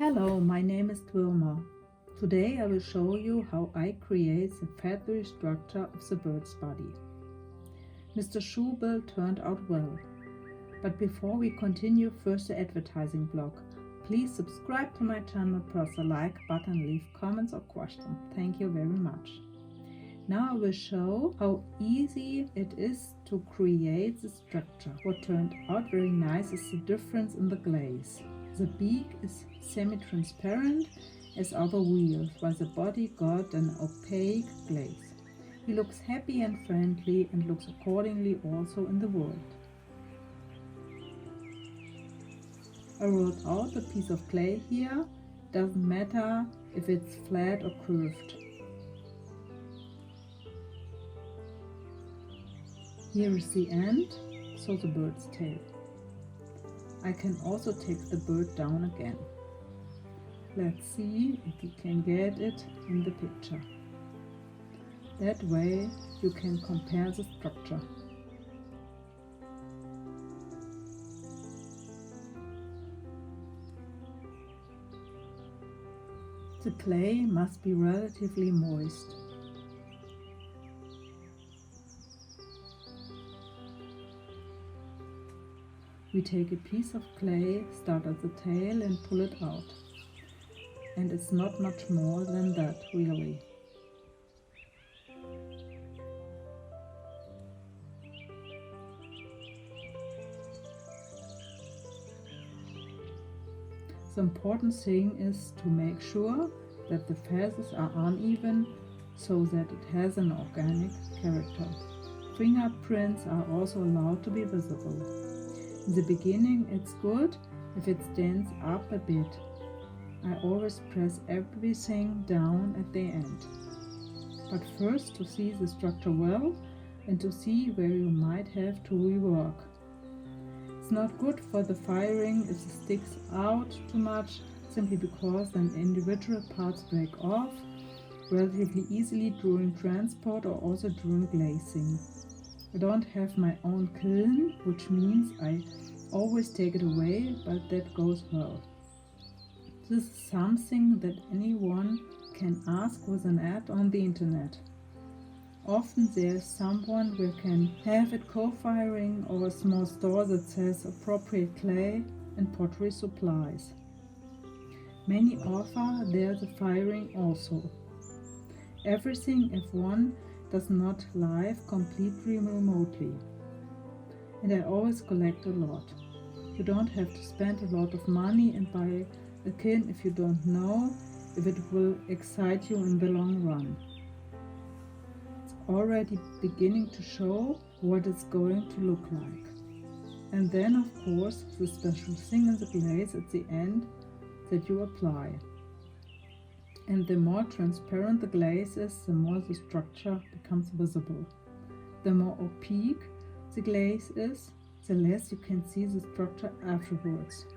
Hello, my name is Wilma. Today I will show you how I create the feathery structure of the bird's body. Mr. Shoebill turned out well. But before we continue, first the advertising block. Please subscribe to my channel, press the like button, leave comments or questions. Thank you very much. Now I will show how easy it is to create the structure. What turned out very nice is the difference in the glaze. The beak is semi-transparent as our wheels, while the body got an opaque glaze. He looks happy and friendly and looks accordingly also in the world. I rolled out a piece of clay here. Doesn't matter if it's flat or curved. Here is the end, so the bird's tail. I can also take the bird down again. Let's see if we can get it in the picture. That way you can compare the structure. The clay must be relatively moist. We take a piece of clay, start at the tail and pull it out. And it's not much more than that, really. The important thing is to make sure that the feathers are uneven so that it has an organic character. Fingerprints are also allowed to be visible. In the beginning it's good if it stands up a bit. I always press everything down at the end. But first to see the structure well and to see where you might have to rework. It's not good for the firing if it sticks out too much, simply because then individual parts break off relatively easily during transport or also during glazing. I don't have my own kiln, which means I always take it away, but that goes well. This is something that anyone can ask with an ad on the internet. Often there's someone who can have it co-firing or a small store that says appropriate clay and pottery supplies. Many offer there the firing also. Everything if one does not live completely remotely. And I always collect a lot. You don't have to spend a lot of money and buy a kiln if you don't know if it will excite you in the long run. It's already beginning to show what it's going to look like. And then of course the special thing in the glaze at the end that you apply. And the more transparent the glaze is, the more the structure becomes visible. The more opaque the glaze is, the less you can see the structure afterwards.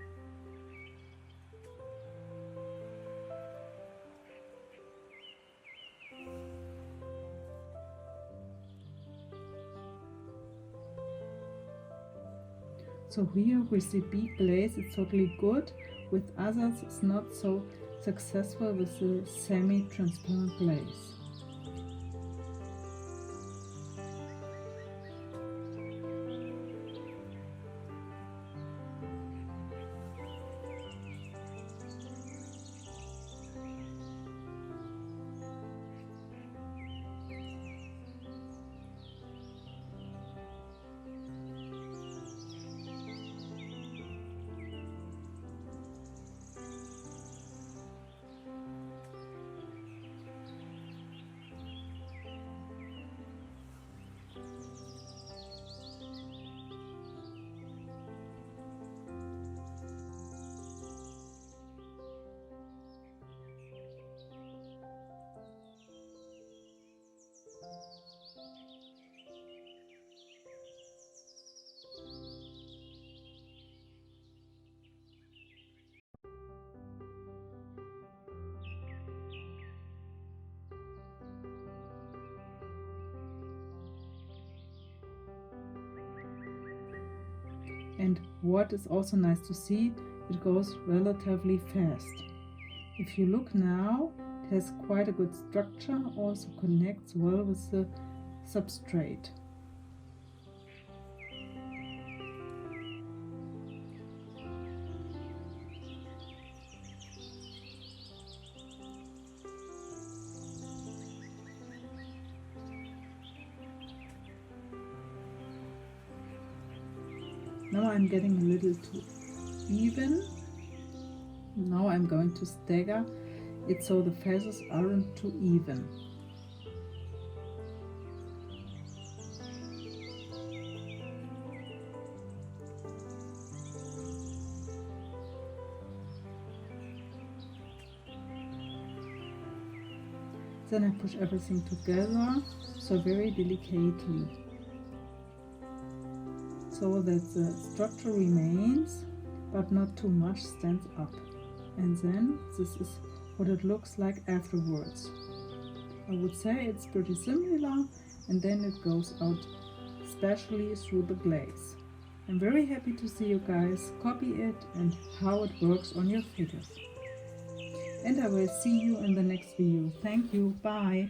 So here with the big glaze it's totally good, with others it's not so successful with the semi-transparent glaze. And what is also nice to see, it goes relatively fast. If you look now, it has quite a good structure, also connects well with the substrate. Now I'm getting a little too even. Now I'm going to stagger it so the feathers aren't too even. Then I push everything together, so very delicately, so that the structure remains but not too much stands up. And then this is what it looks like afterwards. I would say it's pretty similar, and then it goes out especially through the glaze. I'm very happy to see you guys copy it and how it works on your figures. And I will see you in the next video. Thank you, bye!